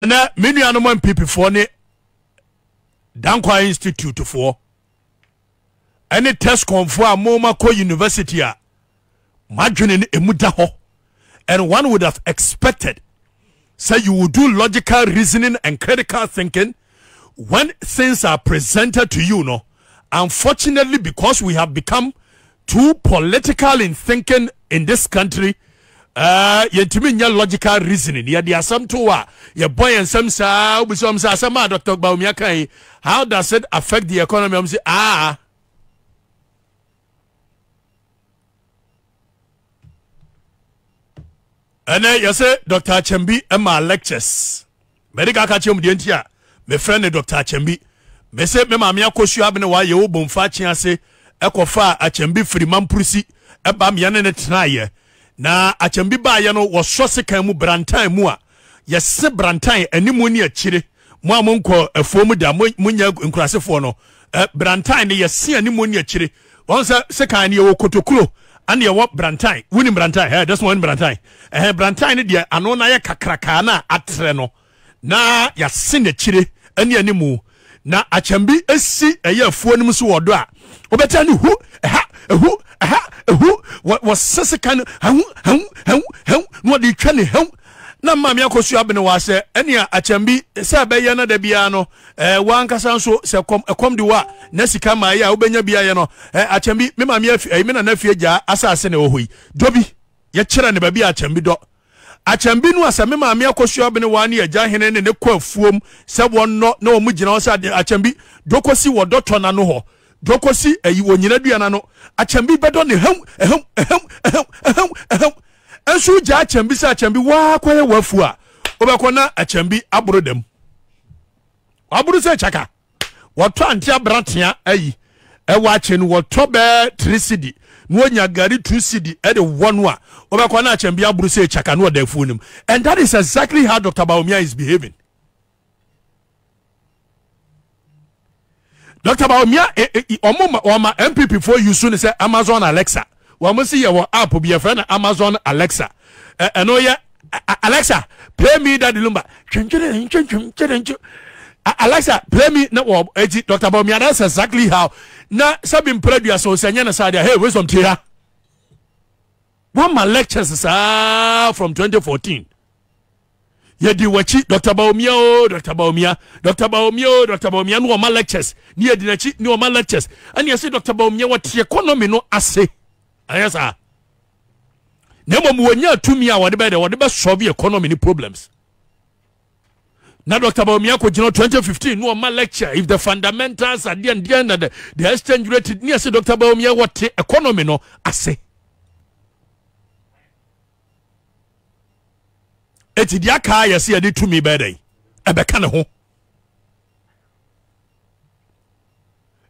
na menu anomon people for ne Dankwa Institute for any test confo a moma ko university a madwene emuda ho, and one would have expected say you would do logical reasoning and critical thinking when things are presented to you. No, unfortunately, because we have become too political in thinking in this country, yentimi nya logical reasoning. Ya di asam to wa ya boy and some sa ubisom sa sama Dr Bawumiah kai, how does it affect the economy? I'm say and then you say Dr. Achembi Emma lectures. Medical catchum dientia. Me friend Dr. Achembi. Me say me mamia kosu abene wa ye obomfa chiase ekofa Achembi Freeman Prusi eba me ne tenaye. Na Achembi ba ye no wo so sekan mu brantan mu a ye se brantan animu ni akire. Mo amonko afuom da munya nkurasefo no. Brantan ne ye se animu ni akire. Won se sekan ne ye wo kotokuro. And you walk Brantai, winning Brantai, hey, that's one Brantai. Brantai, dear, and on I kakrakana at Treno. Na ya send a chile, and ya nimu. Na a chambi a see a year for them so or dra. Obetani who, what was Sessakan, what the training help. Na mamia kosu abene wase enia Achembi se abeya na da bia no wan kasa so se kom diwa na sika ma ya obenya bia ye no Achembi me mamia me na na fie gya asase ne ohoi dobi ye kire ne ba bia Achembi do Achembi no asa me mamia kosu abene wa ne agya hene ne kwa afuom se wonno na omu gina osa Achembi dokosi wodoto na no ho dokosi ayi wonyina duana no Achembi bedo ne ensu ja Achembi sa Achembi wa kwaye wafu a obekona Achembi aburo dem aburo se chaka woto antia bratia ayi ewa ache no woto be 3 cedi no onya gari 2 cedi e de wonu a obekona Achembi aburo se chaka no odafu nim. And that is exactly how Dr Bawumiah is behaving. Dr Bawumiah oma MPP for you soon say Amazon Alexa. We see your app will be a friend Amazon Alexa. And oh yeah, Alexa, play me that lumba. Alexa, play me no Dr. Bawumiah. That's exactly how. Now, something produce so send side. Hey, where's some tea? One my lectures from 2014. Yeah, di wachi Dr. Bawumiah, Dr. Bawumiah, Dr. Bawumiah, Dr. Bawumiah. No my lectures. Near the nachi, no my lectures. And you say Dr. Bawumiah, what the economy no assay. Yes, sir. Nemo muenya tumi a wade be solve economy ni problems. Now Dr. Bawumiah ko 2015 no ma lecture if the fundamentals are there and the exchange rate near say Dr. Bawumiah what economy no ase. Eti dia ka ya se ade tumi be dey. Ebe ka ne ho.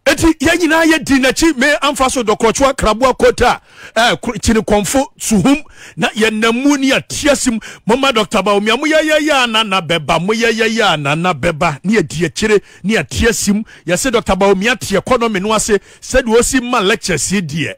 Eti yanyina ye dinachi me amfaso dokochwa krabua kota chini konfo suhum na ye namu ni atiasim mama Dr. Bawumiah mu ya na beba mu ya na beba ni adi akire ni atiasim ye se Dr. Bawumiah tie economy no ase said wo si ma lectures die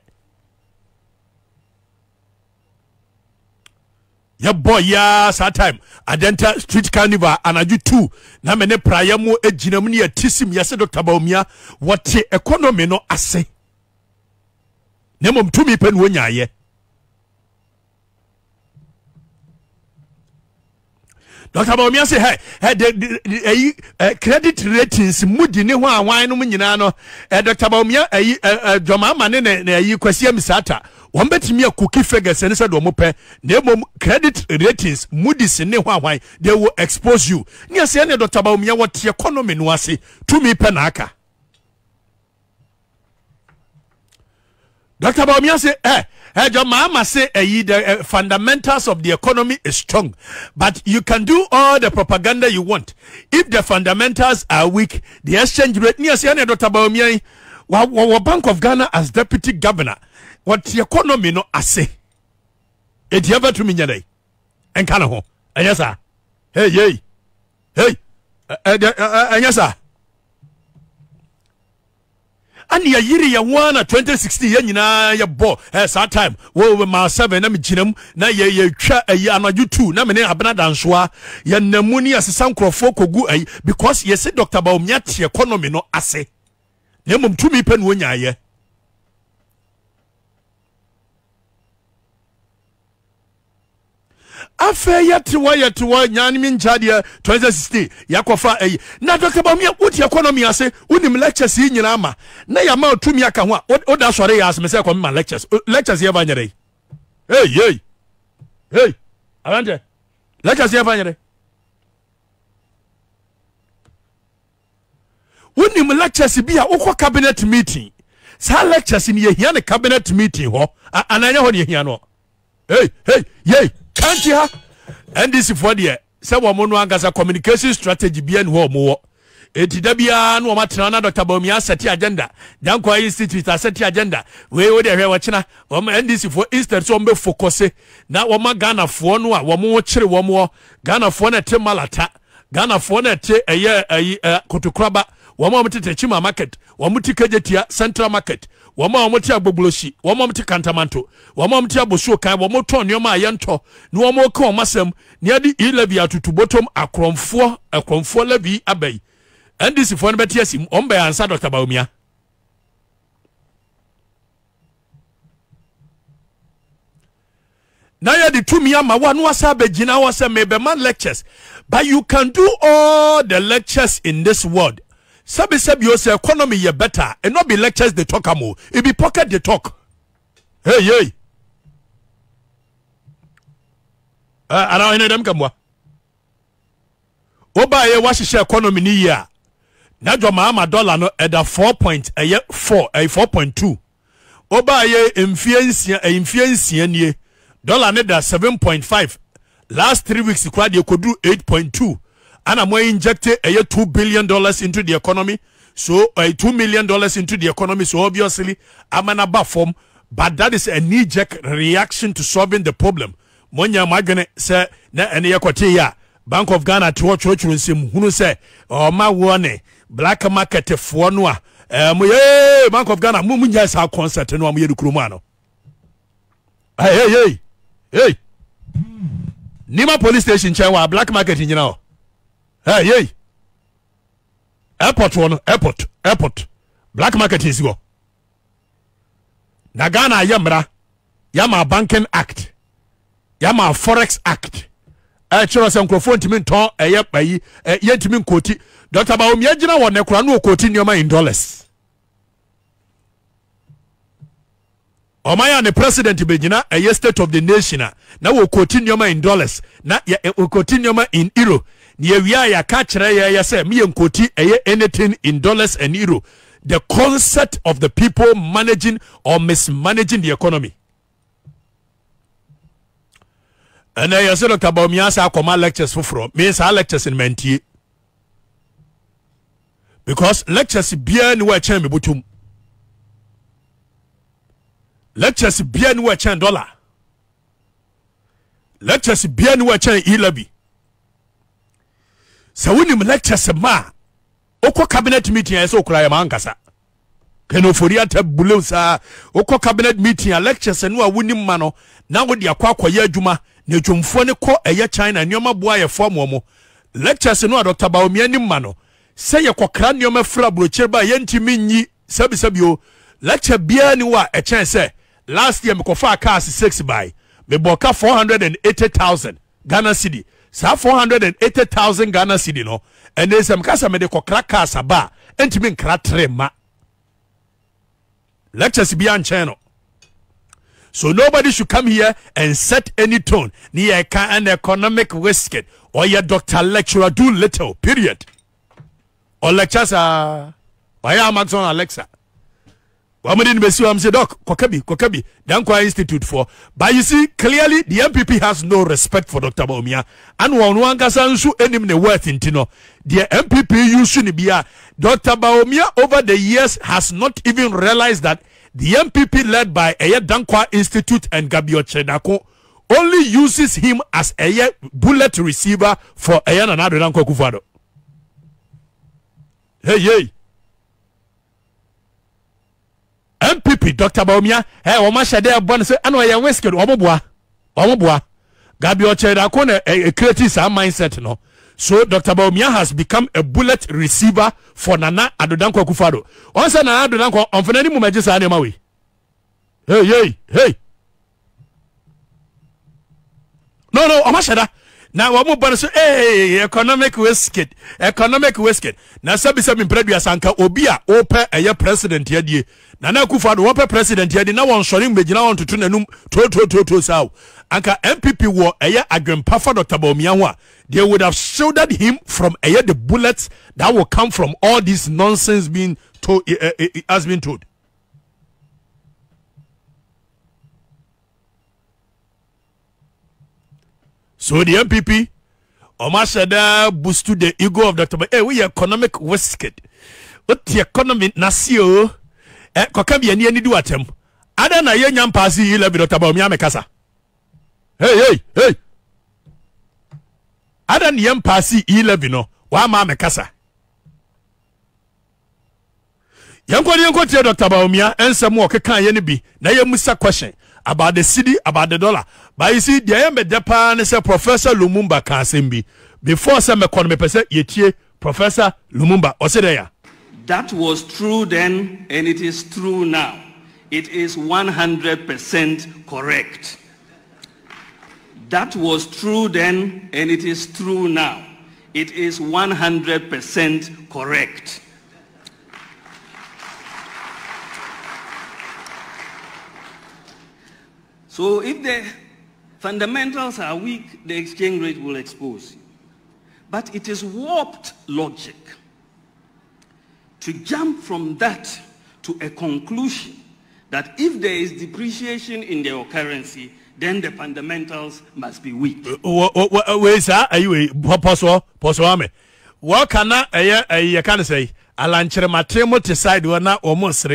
ya boy ya sa time Adenta Street Carnival anaju 2 na mene praye mu ejinam ne atisim yase Dr. Bawumiah what economy no ase nemom tumi pe no nyaye. Dr. Bawumiah say hey the credit ratings mudi ne ho awan no nyina no Dr. Bawumiah dwoma ma ne kwasi misata one betimi a cookie figures and said omope name credit ratings Moody's ne ho awan they will expose you. Near say Dr. Bawumiah what economy no ase to me penaka. Dr. Bawumiah say your mama say the fundamentals of the economy is strong, but you can do all the propaganda you want. If the fundamentals are weak, the exchange rate near say Dr. Bawumiah wa Bank of Ghana as deputy governor what the economy no ase it ever to me nyadai en kana ho yes sir hey yes sir ani ya yiri ya wana 2016 ya nyina ya bo that time wo ma 7 na me ginam na ye twa ya anaju 2 na me ne abena dansoa ya namuni asesa nkrofo kogu ayi because yes Dr Bawumiah te economy no ase na mum tumi pe no nyaye afa yetiwa nyane mi nchadia 2016 yakofa ayi na Dr Bawumiah wuti economy ase unim lectures yi nyina ama na ya ma otumi aka ho a oda sore ya ase me say ko ma lectures ye banyere hey avante lectures ye banyere unim lectures bi a ukọ cabinet meeting sa lectures ni ye hia ne cabinet meeting ho ananya ho ne hia no hey kanti ha NDC for there say wo mo no angasa communication strategy bi en ho mo eti da bia no matena na Dr Bawumiah set agenda Dankwa Institute set agenda we wo de hwe wo chena wo NDC for instead so mbe focus na wo ma Ghana fo no a wo mo kire wo mo Ghana fo na te malata Ghana fo na te kotokraba wo mo tete chima market wo mo tikejetia central market wo mo ti agbogloshi wo mo ti kantamanto wo mo ti abosuo kan wo mo ton nyoma ayento ne wo mo ka o masem ne ade e-levy atutu bottom akromfo levy abai NDC for no beti asim ombe ansa Dr Bawumiah na ya di tumi ama wa no asa begina wo se mebe man lectures but you can do all the lectures in this world. Sabi you say economy ye better and not be lectures they talk amo. It be pocket they talk. Hey. I don't hear them come. Oba ye wash share economy ni year. Na jo ma dollar no at 4.2. Oba ye influence ni dollar ne da 7.5. Last 3 weeks kwad ye could do 8.2. And I'm injected $2 billion into the economy. So $2 million into the economy. So obviously I'm an above form. But that is a knee-jerk reaction to solving the problem. Monya magane say na ene yakote ya Bank of Ghana to watch nsem hunu say o ma wone black market fo no a Bank of Ghana mu nya sa concert no am yedu kroma no. Hey. Nima police station chewa black market nyina o. Hey. Airport. Black market is go. Na Ghana yamra. Yama Banking Act. Yama Forex Act. Chiro se nkrofo ntimi nton bayi yentimi nkoti. Dr Bawumiah gina won ekura no okoti nyoma in dollars. Omaya ne president begina state of the nation na wo okoti nyoma in dollars. Na okoti nyoma in euro. Ni ewia ya ka kire ya say me nkoti anything in dollars and euro. The concept of the people managing or mismanaging the economy. And I say Dr Bawumiah say akoma lectures for means our lectures in mentie. Because lectures bia ni wa chen me botum. Lectures bia ni wa chen dollar. Lectures bia ni wa chen e-levy. So when you lectures ma oko cabinet meeting eso okura ya mankasa kenoforia tabulu sa oko cabinet meeting a lectures no a woni ma no na wo de akwa ya adwuma na dwomfo ne ko eye China nioma boa ye form mo lectures no a Dr Bawumiah ni ma no se ye kokra nioma fra brocher ba ye ntimi nyi sabi o lecture bia ni wa e chen se last year me ko fa cars 6 by me boka 480,000 Ghana cedi. Sa 480,000 Ghana cedi no and there's some kasa me de kokra kasa ba entimi nkra trema lectures be on channel. So nobody should come here and set any tone near an economic risk or your doctor lecturer do little period or lectures are why am on Alexa I'm say doc Kokabi Dankwa Institute for. But you see clearly the MPP has no respect for Dr Bawumiah and one kasansu enim ne worth intino the MPP usually be Dr Bawumiah over the years has not even realized that the MPP led by Dankwa Institute and Gabio Chenako only uses him as a bullet receiver for another Dankwa Kufado. Hey MPP Dr Bawumiah o ma shade abon say ana ye whisked omoboa Gabi Ocheda kona create some mindset no. So Dr Bawumiah has become a bullet receiver for Nana Adodankwa Akufo-Addo. Once Nana Adodankwa on fenani mu magisa anema we. Hey. No, omashada. Now wamu bana so economic risk. Na sabi mpredua sanka obi a ope eye president yadie. Nana Akufo-Addo ope president yadie na won sori mbegina won tutu nanum to saw. Anka MPP war eye agwempa for Dr Bawumiah ho a they would have shielded him from the bullets that will come from all this nonsense being told has been told. So the MPP, Omashada boosted the ego of Dr. Hey, we economic wasted. What the economy nasio? Kokambi any do atem. Ada na ye nyam pasi ile bi Dr. Bawumiah mekasa. Hey. Ada ni yam pasi ile bi no. Wa ma mekasa. Yanko tie Dr. Bawumiah ensem wo keka ye ne bi na ye musa question about the city, about the dollar. But you see, the am Japan is a Professor Lumumba Kasembi. Before some economy person, yetie Professor Lumumba Osedeya. That was true then, and it is true now. It is 100% correct. That was true then, and it is true now. It is 100% correct. So if the fundamentals are weak, the exchange rate will expose you. But it is warped logic to jump from that to a conclusion that if there is depreciation in their currency, then the fundamentals must be weak. Wait, sir, are you possible? What can I can say? Alanchere matemo to side wana almost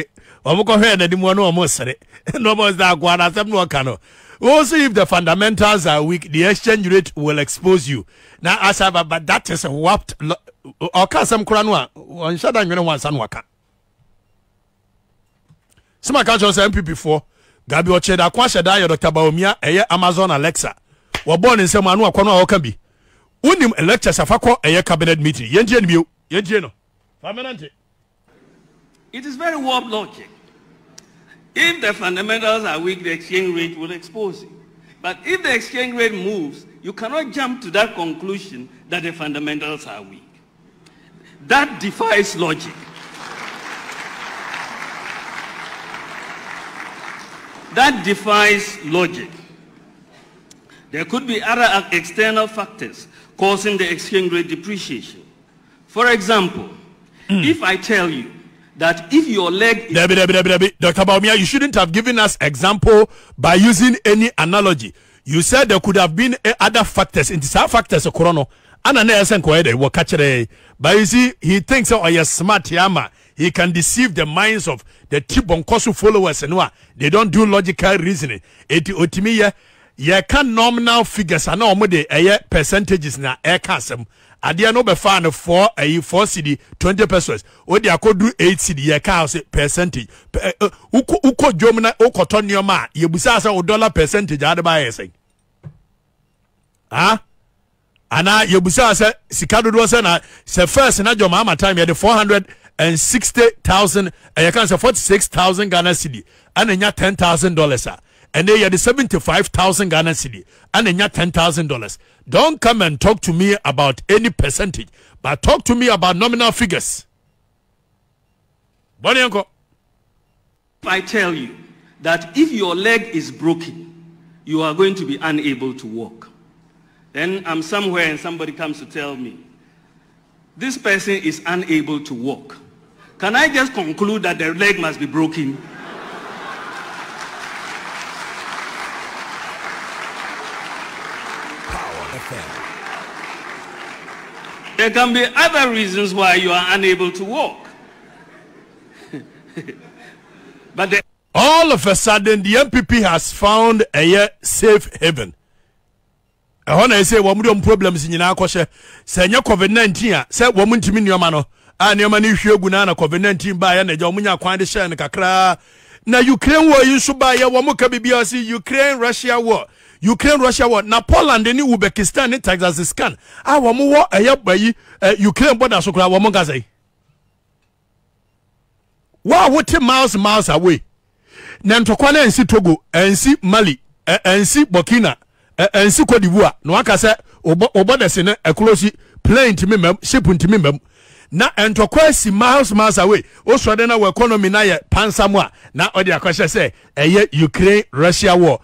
Omoko head the mono almost no more that guana them no cano. Also, if the fundamentals are weak, the exchange rate will expose you. Now, as I but that is a warped or some cranwa on Shadan you know one son waka. Some account say MPP before Gabi Ocheda Kwashada Dr Bawumiah Amazon Alexa were born in some anu akwana okabi. Unim lectures afako cabinet meeting. Yenjeno. Permanente. It is very warped logic. If the fundamentals are weak, the exchange rate will expose you. But if the exchange rate moves, you cannot jump to that conclusion that the fundamentals are weak. That defies logic. That defies logic. There could be other external factors causing the exchange rate depreciation. For example, if I tell you that if your leg... Dr. Bawumiah, you shouldn't have given us example by using any analogy. You said there could have been other factors. In some factors, but you see, he thinks you're smart, Yama. He can deceive the minds of the Tibonkosu followers and what they don't do logical reasoning. You can nominal figures and no percentages na air Adia no be fan for a 4 CD 20 pesos. O dia ko do 8 CD ye ka say percentage. Uko jomna uko nioma ye busa say o dollar percentage ade ba ye say. Ana ye busa say sika do say na say first na joma ama time ye the 460,000 ye can say 46,000 Ghana cedi and nya $10,000 and they had the 75,000 Ghana cedi and they had $10,000. Don't come and talk to me about any percentage, but talk to me about nominal figures. If I tell you that if your leg is broken, you are going to be unable to walk. Then I'm somewhere and somebody comes to tell me, this person is unable to walk. Can I just conclude that their leg must be broken? There can be other reasons why you are unable to walk. But all of a sudden, the MPP has found a safe haven. I want to say, one problems in Yakosha. Say, COVID-19, say, woman to me, your man, and your money, you guna COVID-19 by and the Jomunya Quandisha and Kakra. na Ukraine war yi so ba ya wo mo ka bibia si Ukraine Russia war na Poland ni Uzbekistan ni Tajikistan wo mo wo bayi Ukraine border so kra wo mo gaza yi wa wote miles away na ntokwa na ensi Togo ensi Mali ensi Burkina ensi Cote d'Ivoire no aka se oboda se na ekolosi plane timi mem ship ntimi mem na ntokwa si miles away o so de na economy na ye pansamwa na odi akwahye se Ukraine Russia war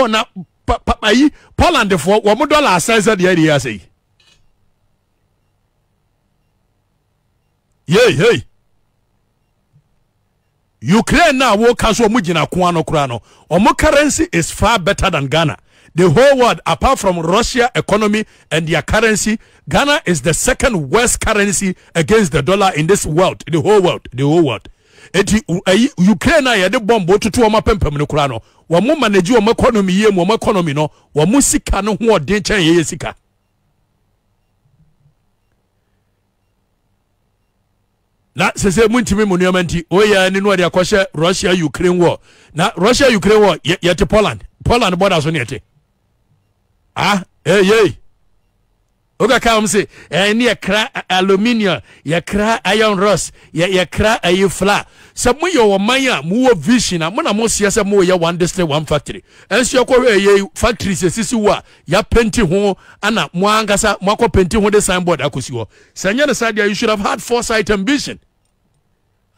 na papayi Poland for wo mo dollar asese de area say hey Ukraine now wo kaso mu gina ko ano kura no omo currency is far better than Ghana. The whole world, apart from Russia economy and their currency, Ghana is the second worst currency against the dollar in this world. The whole world. Ukraine na the bomb to omo pempem no kura no. Wo mo manage omo economy ye mo economy no. Wo mo sika no ho odin chen ye sika. Na sese muntimi monument oya ni no de akoshe Russia Ukraine war. Na Russia Ukraine war yete Poland border so yete. Oga come say ni ekra aluminium, ye kra iron rust, ye kra ayfla. Some yo manya mu vision na mo na mo sia se mo ye one district one factory. Enso ko ye factory se sisi wa ya penti ho ana mo angasa mo akọ penti ho de signboard akosi ho. Sanya na sadia you should have had foresight and vision.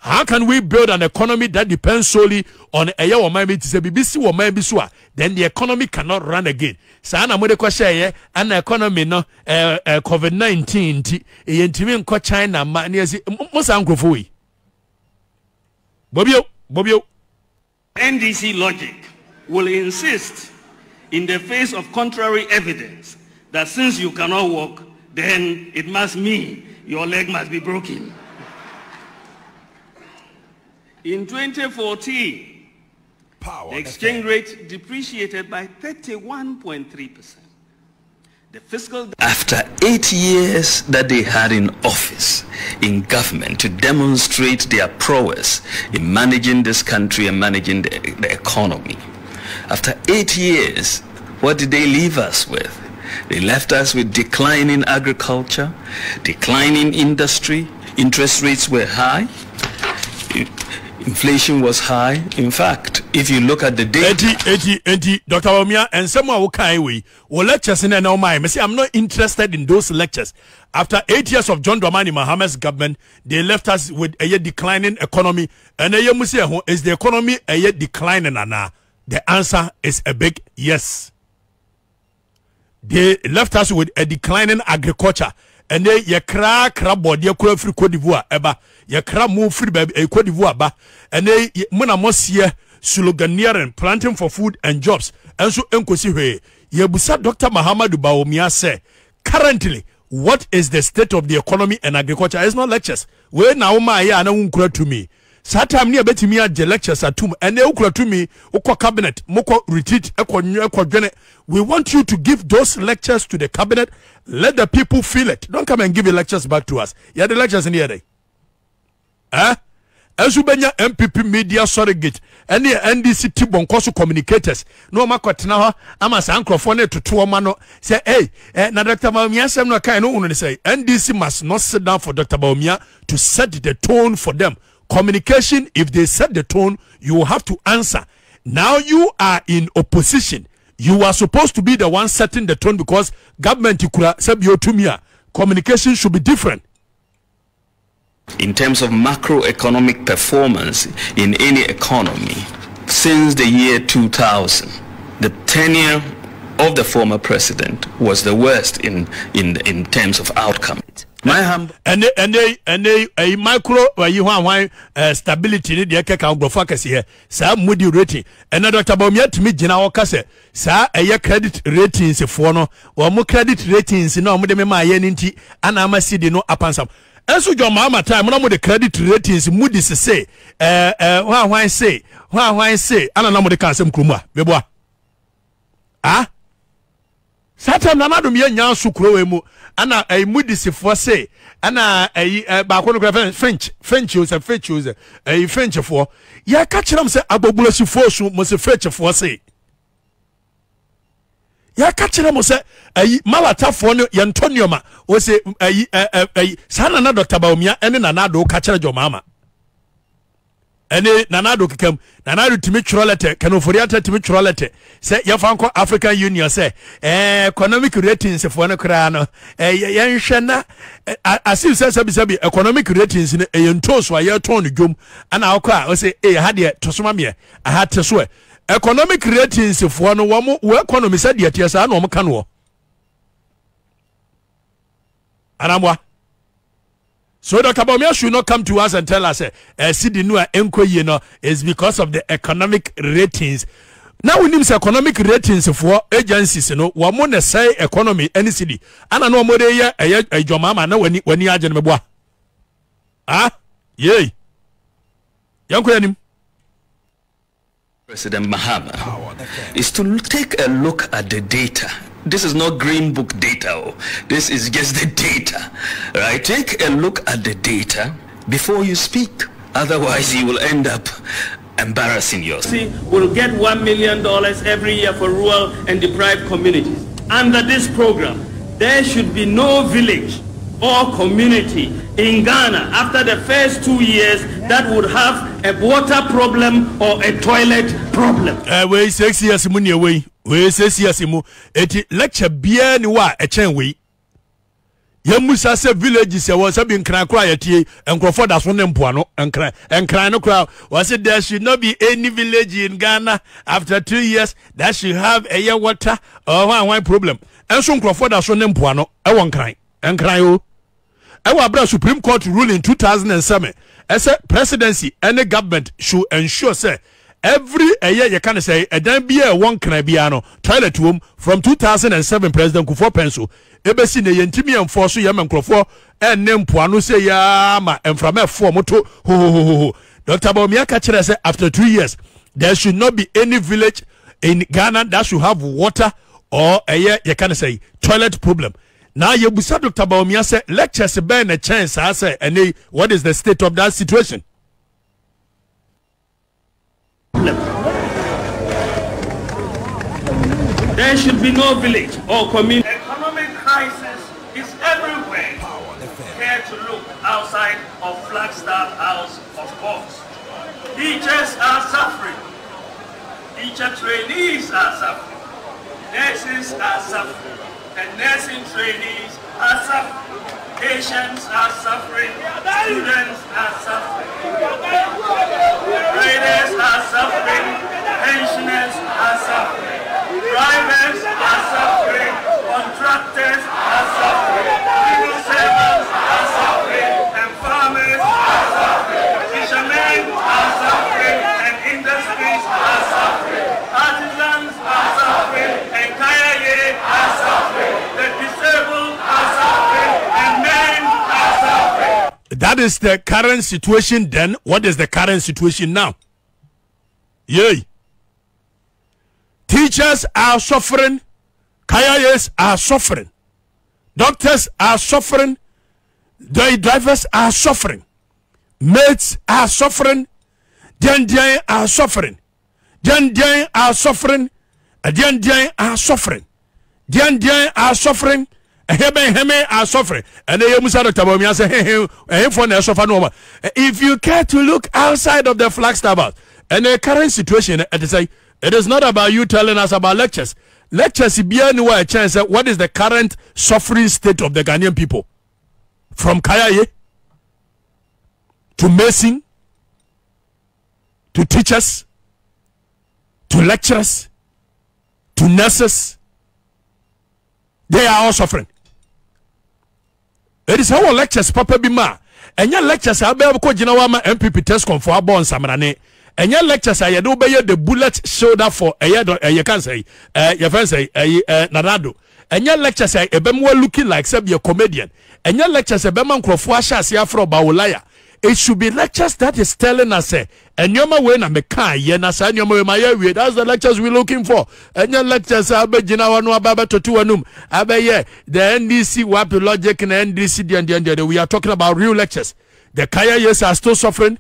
How can we build an economy that depends solely on a year or maybe to say BBC or maybe so then the economy cannot run again. Sana mo de ko share an economy no COVID-19 ti yentimi nko China ma ne asi mo san krofo yi. Bobio NDC logic will insist in the face of contrary evidence that since you cannot walk then it must mean your leg must be broken. In 2014, the exchange rate depreciated by 31.3%. The fiscal... After 8 years that they had in office, in government, to demonstrate their prowess in managing this country and managing the economy, after 8 years, what did they leave us with? They left us with declining agriculture, declining industry, interest rates were high, inflation was high. In fact, if you look at the data... Dr. Bawumiah, and someone who can't wait, well, lectures in our mind. I'm not interested in those lectures. After 8 years of John Dramani Mahama's government, they left us with a declining economy. And is the economy a declining? The answer is a big yes. They left us with a declining agriculture. And then ye cra body ye free Cote d'Ivoire eba ye cra move free baby Cote d'Ivoire ba and then mona mosie sloganeering planting for food and jobs and so enkosi hwe ye busa Dr Bawumiah say currently what is the state of the economy and agriculture? It's not lectures we na uma ya na unkura to me satam ni abetimi age lectures atum and they ukura to me ukwa cabinet moko retreat ekwa we want you to give those lectures to the cabinet. Let the people feel it. Don't come and give your lectures back to us. Yeah, the lectures in here. As you benya MPP media surrogate and the NDC Tibon Kosu communicators. No makotna ama sankrofone to two mano say na Dr. Bawumiah sem no kai no unu say NDC must not sit down for Dr. Bawumiah to set the tone for them. Communication, if they set the tone, you will have to answer. Now you are in opposition. You are supposed to be the one setting the tone because government communication should be different. In terms of macroeconomic performance in any economy, since the year 2000, the tenure of the former president was the worst in terms of outcome. My humble and a micro you want stability the keka focus here sa moody rating and Dr. Bawumiah to me jina okase sa credit ratings for no or mo credit ratings no mo de me ma ye nti ana ama sidi no apansam enso jo mama time no mo de credit ratings moody say why say ana na mo de kan asem kroma meboa Satam nanado me nya sukuro we mu ana ay mudisifo say ana ay ba ko no French use French use ay French fo ya ka kiram say agbogulosifo su mo se French fo say ya ka kiram say ay malatafo no ye ntonioma o say ay sana na Dr Bawumiah ene nanado ka kire jomama ene nanado kekam nanado timi trolete kanoforiata timi trolete se yafanko African Union se economic ratings for no kra no yenhwe na asiu se bisabi economic ratings ne yentoso aye ton dwom ana akwa o se ha de tosoma me aha teso economic ratings for no wo economy se de tiesa na o mka no anamwa. So Dr Bawumiah should not come to us and tell us see the new enkoye no is because of the economic ratings. Now we need economic ratings for agencies no wo mo na say economy any city ana no mo de ye ejomama na wani agye no meboa yey yanko yanim. President Mahama is to take a look at the data. This is not green book data. This is just the data, right? Take a look at the data before you speak. Otherwise, you will end up embarrassing yourself. We'll get $1 million every year for rural and deprived communities. Under this program, there should be no village or community in Ghana after the first 2 years that would have a water problem or a toilet problem. We 6 years money we 6 years mu eti lecture bia ni wa e chen we yamusa se villages e won se bi nkran kra yatie enkrofo da so ne mpoano nkran no kra was it there should not be any village in Ghana after 2 years that should have a year water or one problem enso nkrofo da so ne mpoano e won nkran o e wa bra Supreme Court rule in 2007 as a presidency any government should ensure say every year you can say a damn be a one canabiano toilet room from 2007 President Kufo Penso ebesi ne yentimi enforce yam enkrofo enem poano say ya ma enframa fo moto ho Dr Bawumiah ka kire say after 2 years there should not be any village in Ghana that should have water or a year you can say toilet problem. Now you busa Dr Bawumiah say lectures ben a chance I say and what is the state of that situation? There should be no village or community. Economic crisis is everywhere. Care to look outside of Flagstaff House of course. Teachers are suffering. Teacher trainees are suffering. Nurses are suffering. And nursing trainees are suffering. Patients are suffering. Students are suffering. Traders are suffering. Pensioners are suffering. Drivers are suffering. Contractors are suffering. Civil servants are suffering. And farmers are suffering. Fishermen are suffering. And industries are suffering. Artisans are suffering. And Kayaye are suffering. The disabled are suffering. And men are suffering. That is the current situation then. What is the current situation now? Yay. Teachers are suffering. Kayayes are suffering. Doctors are suffering. Drivers are suffering. Mates are suffering. Dian are suffering. Dian are suffering. Dian are suffering. Dian are suffering. Heme are suffering. And they Musa Dr Bawumiah say, if you care to look outside of the Flagstaff House and the current situation, it is not about you telling us about lectures. Lectures a chance. What is the current suffering state of the Ghanaian people? From Kayaye to Mason to teachers to lecturers to nurses, they are all suffering. It is our lectures, Papa Bima. And your lectures are able to Jinawama MPP test for our born Samarane. And your lectures are the bullet shoulder for a year, you can say, your friend say, Narado. And your lectures are a bemwa looking like some your comedian. And your lectures are Beman Crofwasha Siafro Bawulaya. it should be lectures that is telling us, and yoma we na meka ye na sa nyoma we maye we. That's the lectures we're looking for. And your lectures abe jina wanu ababa totu wanum abe ye the NDC wapi logic and NDC and we are talking about real lectures. The kaya yes are still suffering.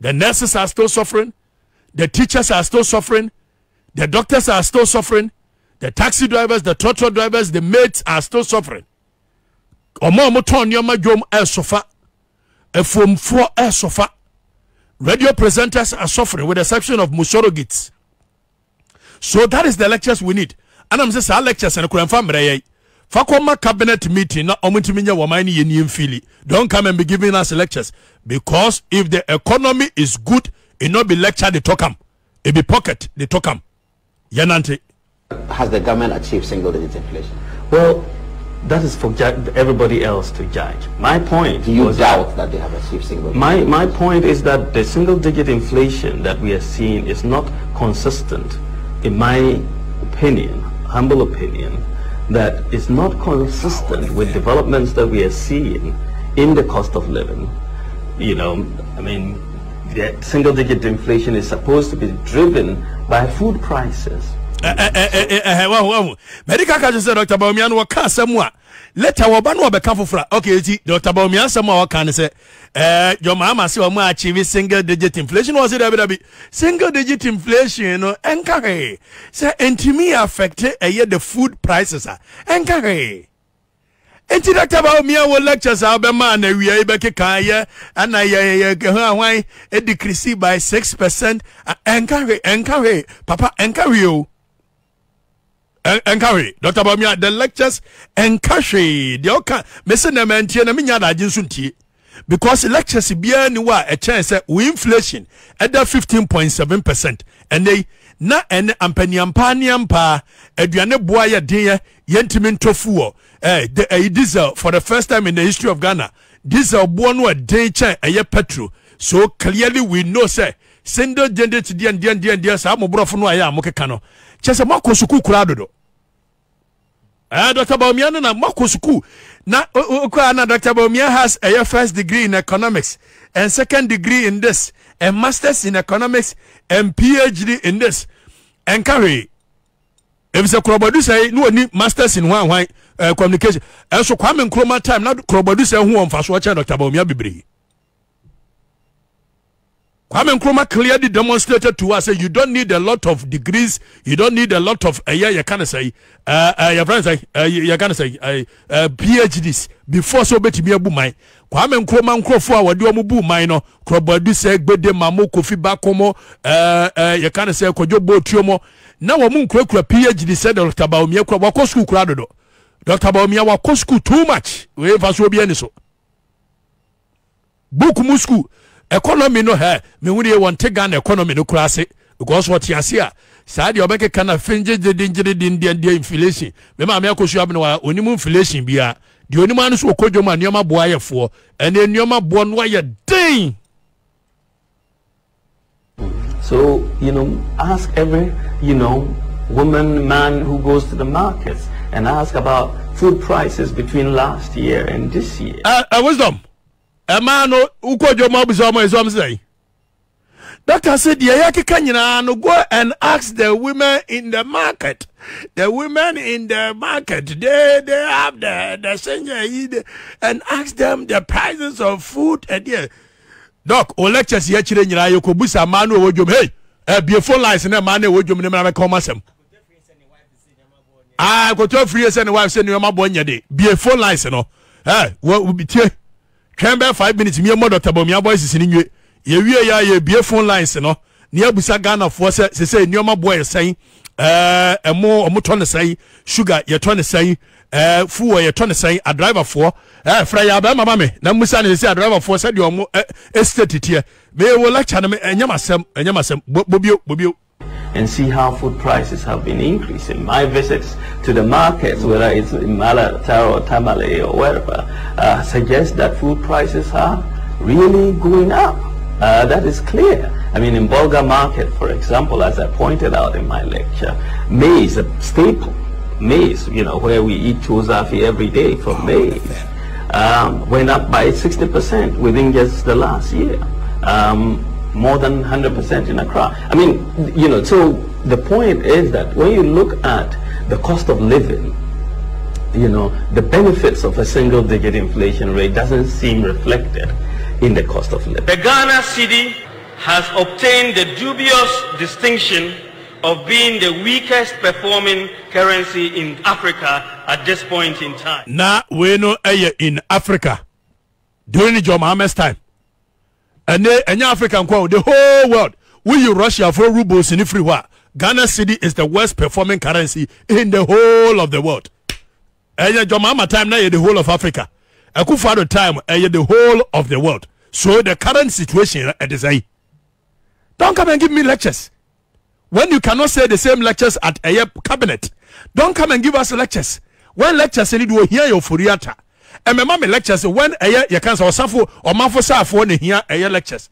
The nurses are still suffering. The teachers are still suffering. The doctors are still suffering. The taxi drivers, the trotro drivers, the maids are still suffering. Omo ton yoma jom sofa. A form 4 sofa. Radio presenters are suffering with the exception of Musorogites. So that is the lectures we need. And I'm saying our lectures and family. Fakoma cabinet meeting na omuntiminya wamani yeni mfili. Don't come and be giving us lectures, because if the economy is good, it not be lecture they talk am. It be pocket they talk am. Yanante. Has the government achieved single-digit inflation? Well, that is for everybody else to judge. My point. Do you doubt that they have achieved single-digit? My point is that the single-digit inflation that we are seeing is not consistent. In my opinion, humble opinion, that is not consistent with developments that we are seeing in the cost of living. You know, I mean, the single-digit inflation is supposed to be driven by food prices. Medical catcher said Dr. Bawumiah no ka samwa later wobanu obeka fofra. Okay, Dr. Bawumiah samwa wa kan say your mama say o ma achieve single digit inflation. Was it a single digit inflation no enka say entimi affect the food prices enka enti Dr. Bawumiah will lectures abema na wi ibeke kan ye ana ye hwan e decrease by 6% enka papa enka encourage Dr. Bawumiah the lectures encourage the oka mese na mentie na menya da agin suntie, because lectures bia ni wa a chance we inflation at 15.7% and they na ene ampaniampa aduane boa ye den yentimi ntofuo the diesel for the first time in the history of Ghana diesel boa no den chen petrol. So clearly we know say single gender to the sa mo brofo no aya mo keka no chese mako suku kura dodo. Dr. Bawumiah na mako suku na Dr. Bawumiah has a first degree in economics and second degree in this and masters in economics and PhD in this. And carry if a Krobodu say no need masters in one communication and so Kwame Nkrumah time na Krobodu say who on fast watch Dr. Bawumiah bibiri. Kwame Nkrumah clearly demonstrated to us that you don't need a lot of degrees, you don't need a lot of you can say PhDs before so beti be bu man. Kwame Nkrumah nkrofo a wadi omu bu man no Krobodu say gbede mamo Kofi Bakomo you can say Kojo Botuomo na wo mu nkrakura PhD said Dr. Bawumiah kura wako school kura dodo. Dr. Bawumiah wako school too much. We fa so bi ani so. Book mu school economy no he me wudi e won Ghana economy no kurase because what you see say the obeke kana finje de inflation me ma me akosu abne wa onimu inflation bia de onimu anu so okojo ma nioma boa yefo ene nioma bo no ya den. So, you know, ask every, you know, woman, man who goes to the markets and ask about food prices between last year and this year. Wisdom. A man who called your mom is say. Doctor said, no go and ask the women in the market. The women in the market, they have the senior and ask them the prices of food and yeah. Doc, o lectures here chire nyina yo ko busa man no wodwom hey be phone lines na man no wodwom ne ma come asem ko to free say ne wife say ne ma bo nya de be phone lines no we be tie twen be 5 minutes me mo Dr. Bawumiah boys ni nwe ye wie ya ye be phone lines no ne abusa Ghana for say ne ma boy say omo to ne say sugar ye to ne say fuel ye to ne say a driver for fra ya ba mama me na musa ne say a driver for say de omo estate tie me wo lecture na me enyamasem bobio and see how food prices have been increasing. My visits to the markets, whether it's in Malata or Tamale or wherever, suggest that food prices are really going up. That is clear. I mean, in Bolga market, for example, as I pointed out in my lecture, maize, a staple, maize, you know, where we eat chozafi every day from maize. went up by 60% within just the last year. More than 100% in Accra. I mean, you know, so the point is that when you look at the cost of living, you know, the benefits of a single-digit inflation rate doesn't seem reflected in the cost of living. The Ghana cedi has obtained the dubious distinction of being the weakest performing currency in Africa at this point in time. Now, we know in Africa, during John Mohammed's time, and African crowd, the whole world, we use Russia for rubles in everywhere. Ghana cedi is the worst performing currency in the whole of the world. And John Mohammed time now, the whole of Africa. Akufo-Addo time, the whole of the world. So the current situation is a. Don't come and give me lectures. When you cannot say the same lectures at a cabinet, don't come and give us lectures. When lectures you do hear your furiata. And my lectures when you can or safo or mafo safo ne hear a lectures.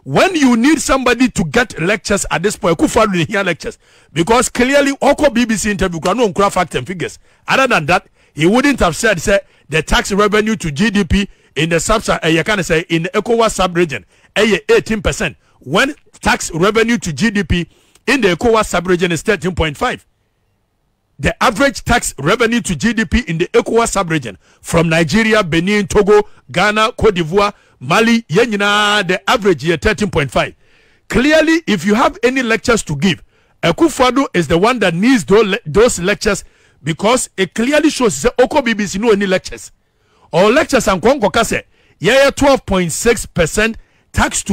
When you need somebody to get lectures at this point, Akufo-Addo hear lectures because clearly Oko BBC interview can no fact and figures. Other than that, he wouldn't have said the tax revenue to GDP in the you can say in the ECOWAS sub-region 18%. When tax revenue to GDP in the ECOWAS sub-region is 13.5. The average tax revenue to GDP in the ECOWAS sub-region from Nigeria, Benin, Togo, Ghana, Cote d'Ivoire, Mali, Yenina, the average year 13.5. Clearly, if you have any lectures to give, Akufo-Addo is the one that needs those lectures because it clearly shows that Oko BBC no any lectures. Or lectures and Kongo say, 12.6% tax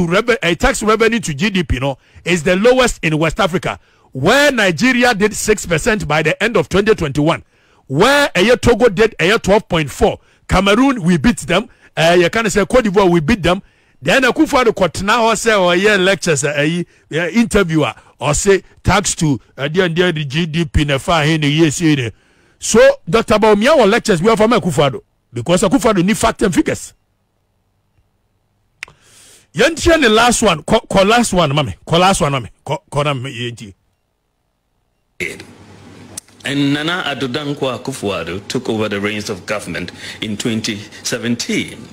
revenue to GDP no is the lowest in West Africa, where Nigeria did 6% by the end of 2021, where Togo did 12.4%. Cameroon, we beat them. You can say Cote d'Ivoire, we beat them. Then Akufo-Addo Kotna say or lectures interviewer or say tax to the GDP in a far in the year. So Dr. Bawumiah or lectures we are from Akufo-Addo because Akufo-Addo need fact and figures. Yantian the last one, call last one, mommy. Call last one, mommy. Call Yanti. And Nana Addo Dankwa Akufo-Addo took over the reins of government in 2017.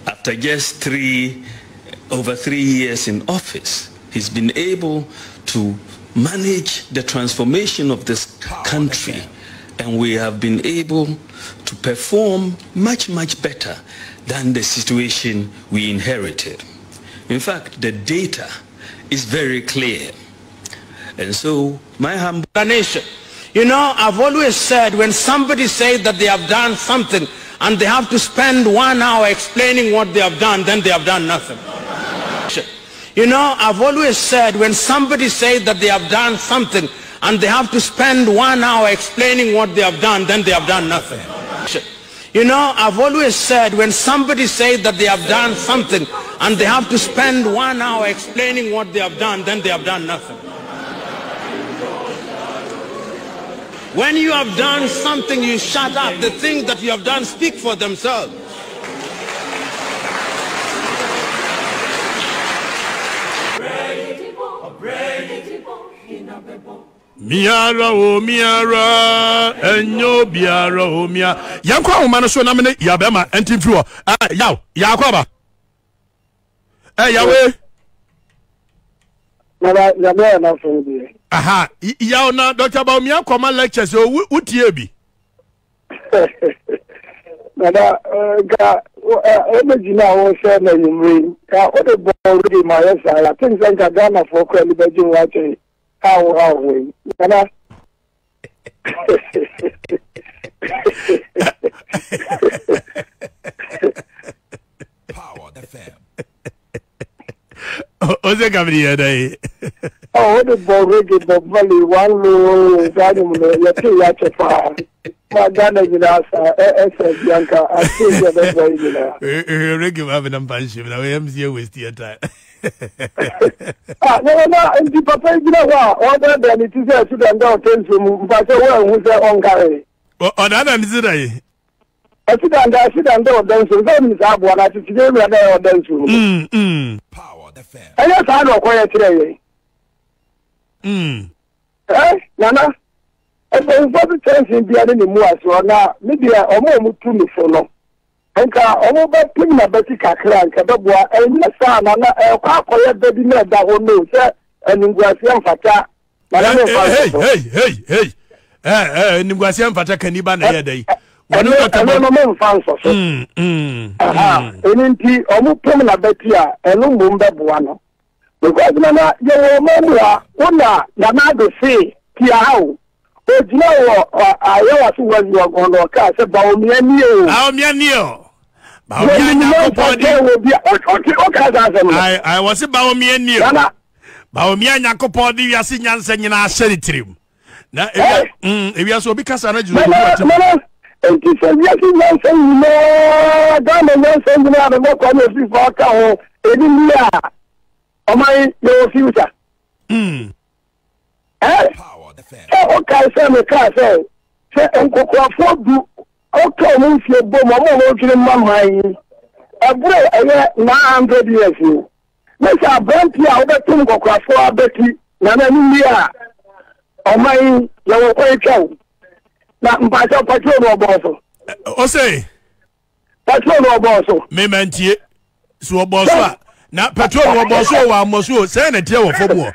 After just over 3 years in office, he's been able to manage the transformation of this country, and we have been able to perform much, much better than the situation we inherited. In fact, the data is very clear. And so, my humble nation, you know, I've always said when somebody says that they have done something and they have to spend 1 hour explaining what they have done, then they have done nothing. You know, I've always said when somebody says that they have done something and they have to spend 1 hour explaining what they have done, then they have done nothing. You know, I've always said when somebody says that they have done something and they have to spend 1 hour explaining what they have done, then they have done nothing. When you have done something, you shut up. The things that you have done speak for themselves. Miara o miara enyo biara o mia yankwa o mano so na me ya be ma entimfiri o yaw ya kwaba yawe ya be na so bi aha yaw na Dr Bawumiah koma lectures o utie bi nada ga imagine o se na yimri ka o de bo ri ma yesa ya tin san ka Ghana for ko ni beji wa che how we nada Power FM. Oze Gabriel dai. Oh, the borrego the valley one low animal ya te ya chefa. Ma Ghana ginasa Bianca I think the boy gina. Regi have an panship na we am here waste your time. No, and the papa gina wa other than it is a Sudan down things from but who say on carry. On other is it I sit down dance so that means I want to today we are there dance. Power FM. I just had no quiet today. Nana. I was about to tell you the other more so now maybe I almost to me for long. enka omo ba pim na beti kakra nka beboa enya sa na na kwa akoye baby na da ho no se eningwasi amfata hey eningwasi amfata kaniba na yedai wono no me fanso so eninti omo pim na beti a enu mbom beboa no because na ye mo a wona na na do say tia hawo ojina wo ayewa so wazi ogono ka se Bawumiah ni o Bawumiah nyakopodi I was Bawumiah ni o Bawumiah nyakopodi wiase nyansa nyina ahye tirim na ewia so obi kasa na jiro enti se wiase nyansa nyina da na nyansa nyina na mo kwa no fi fa ka ho eni ni a omai no future okay, say me ka say enkokofo du okay mo fie bom mo mo twire mamman abure eye 900 years ni me say abranti a obetum kokofo abeti na na ni a omai ya wo ko etwa na mpacha patrol no boso o say patrol no boso me mantie so oboso a na patrol no boso wa moso say na tie wo fobo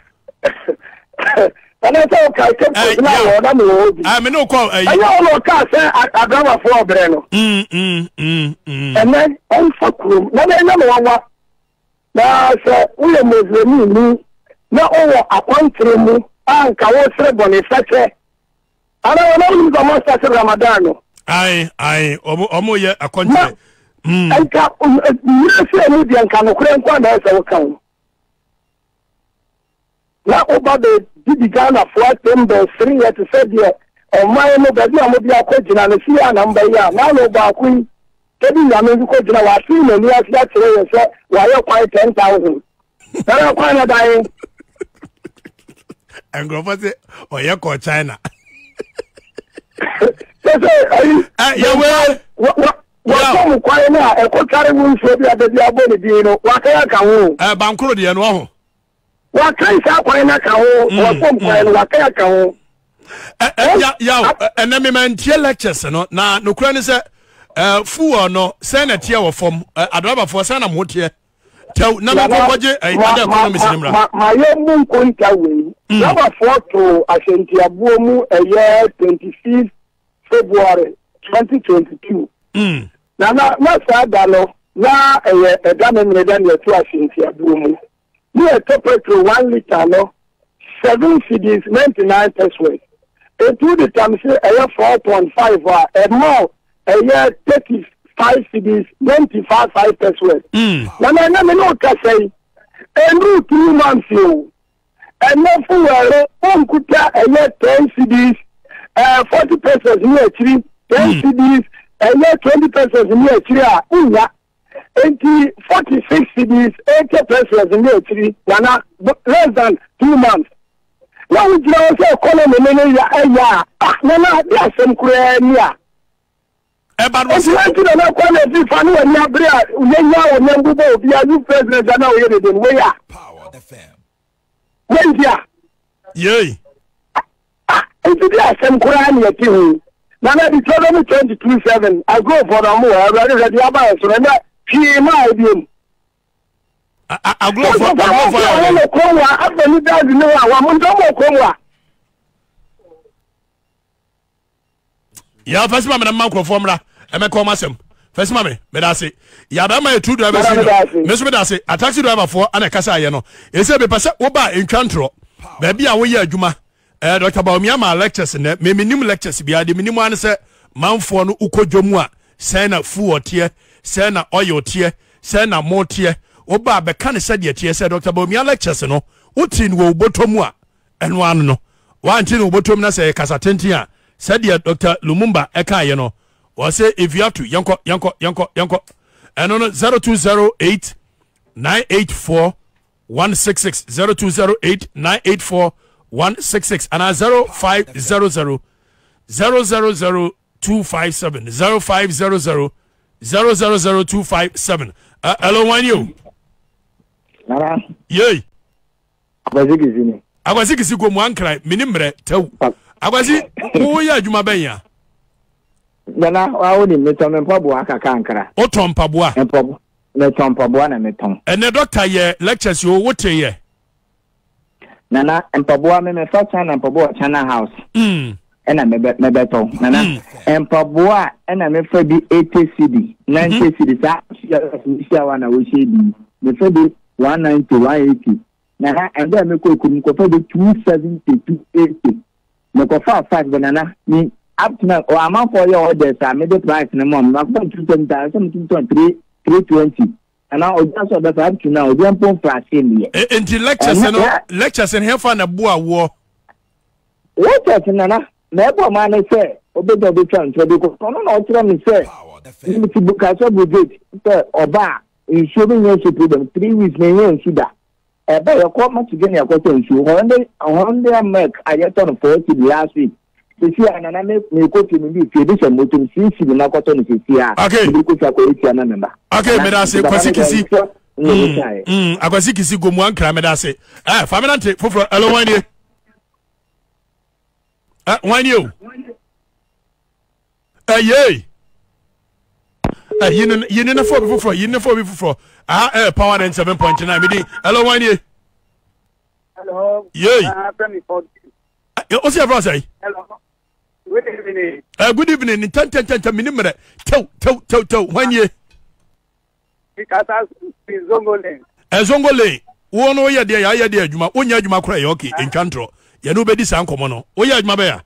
and I say okay, now na me I me no call I no ka say agama for breno and then on fakrum na na wa na say we Muslim ni na owo akwantre mu anka wo sere boni fete ana na ulu za master Ramadan ai omo ye akwantre anka ni se mu di anka no kure nkwa na se wo kan na oba de di Ghana for September 3 at said here on my no baby amobi akogina na si ya na mba ya na no ba ku kebi ya me ko gina wa si na ni afi atere ye se wa ye kwai 10,000 na kwai na dai engrofo se o ye ko China ya wa mu kwai na e ko tare mu so bi abedi aboni bi no wa ka ya ka ho bankuro de no ho wa kai sa kwai na ka ho wa pom kwai na wa ka ya ka ho enemi man tie lectures no na no kura ni se fuo no se na tie wo fom adraba fo se na mo tie tew na me koje ada economics ni mra ma ye mu konta we number 4 to asenti abuo mu eye 26 February 2022 na sa da no na eye eda me mre da ne to asenti abuo mu ni e to petrol 1 liter no 7 cedis 99 pesos. Et tout the time say 4.5 a more a year 35 cedis 95 pesos. Na me no ka say every 2 months you and no for kuta a year 10 cedis 40 pesos ni actually 10 cedis a year 20 pesos ni actually unya 46 cedis 80 pesos ni actually na less than 2 months. Now we just economy ya na dia sem kure ni a e ba no se na kwa na fi fa no ni abre a unya o nyambu bo bi a you president na o yede den we ya Power FM when dia yey e dia sem kure ni ati hu na na di 2022/7 I go for am o ready aba so na fi ma ibiem I go for ya first mama na manko formula e me ko masem first mama me da say ya ba ma two driver me so me da say a taxi driver for ana kasa ye no e say be pese wo ba entwantro ba bia wo ye adwuma Dr Bawumiah ma lectures ne me minim lectures bia de minim an say manfo no ukodwomu a say na fu otie say na oil tie say na motie oba be kan se de tie se Dr Bawumiah lectures no utin wo botomu a eno an no wantin wo botom na se kasa tenten a se de Dr Lumumba e ka ye no o say if you have to yanko eno no 0208 984 166 0208 984 166 and 0500 000 257 0500 000 257. Hello, when you? Yay. Agwasi si go mu ankrai minimre tew. Agwasi wo ya adwuma ben ya. Nana, I would in Meton and Pabua Kankara. Otom Pabua. And Meton Pabua and Meton. And the doctor, ye lectures you what a year. Nana and Pabua, me first time and Pabua China House. And I may beton. Nana and Pabua and I may for the 80 CD, 90 CD. One I will say the February 190 180. Nana and then make couldn't go for the 270 280. No, 5 banana me. Up to now, or amount for your orders, I made the price in the month. I'm going to 320. And now, just what up to now, the pump flash in here. Into lectures and have fun a boa war. Lectures in Nana, never man, I say, obey the chance, so because I don't know, say, you to book as a brigade, or bar, in showing your supplement 3 weeks, may you see that. By your comment to get your cotton shoe, 100 make I get on 40 last week. Okay, Medase, Kwasikisi. Akwasi go mwan kra Medase. Faminante foforo elo wanie. Wanie o. Yey. Yini na foforo, power 7.9 midi. Elo wanie. Hello. Yey. O si afro say. Hello. Good evening. Good evening. 10 minute. Tell. When you? Because Zongole. Zongole. Wo no ye there ya there adwuma. Onya adwuma kora ye okay in Chantro. Ye no be di san komo no. Wo ye adwuma be ya?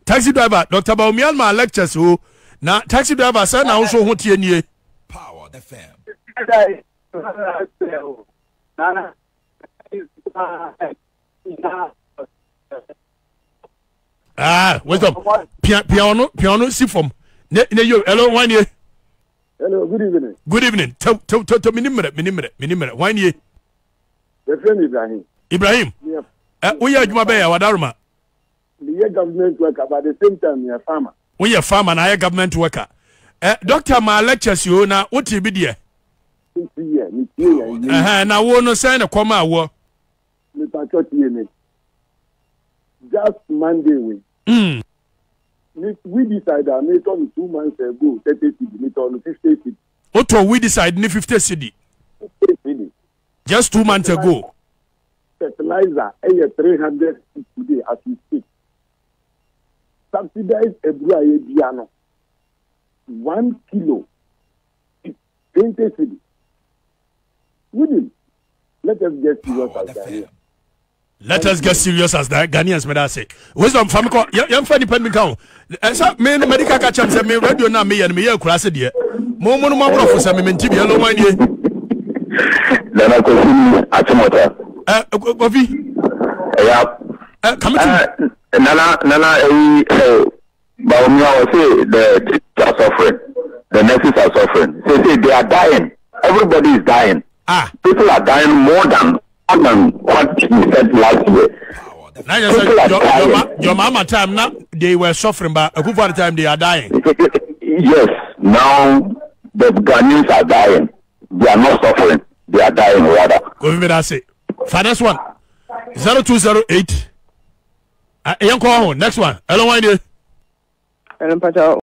Taxi driver. Dr Bawumiah ma lectures o. Na taxi driver say na wo so ho tie nie. Power the fam. Nana. Wisdom. Piano, see from. Ne yo, hello, 1 year. Hello, good evening. Good evening. Tell minute. 1 year. The friend Ibrahim. Ibrahim. Yeah. We are Jumabaya, Wadarma. The government worker, but at the same time, you're a farmer. We are farmer and I are government worker. Doctor, my lectures you now, what you be there? Now, won't sign a comma war. Just Monday we decided I made on 2 months ago 30 cedi, on 50 cedi. What we decided 50 cedi? Just 2 months ago. Fertilizer 300 today as we speak. Subsidized a piano 1 kilo is 20 cedi. Let us get serious as that. Let us get serious as the Ghanaians may say. Wisdom from young funny pen count. And so, men medical catch up me radio na me and me a class idea. More for some mentibia, hello, my dear. Then I continue at Mota. Coffee? Come to Nana, Bawumiah will say the teachers are suffering, the nurses are suffering. They are dying. Everybody is dying. People are dying more than what you said last year. Now, your mama time now they were suffering, but a good part of the time they are dying. Yes, now the Ghanaians are dying. They are not suffering. They are dying rather. Go with me, that's it. Finance one 0208. Next one. Hello, my dear.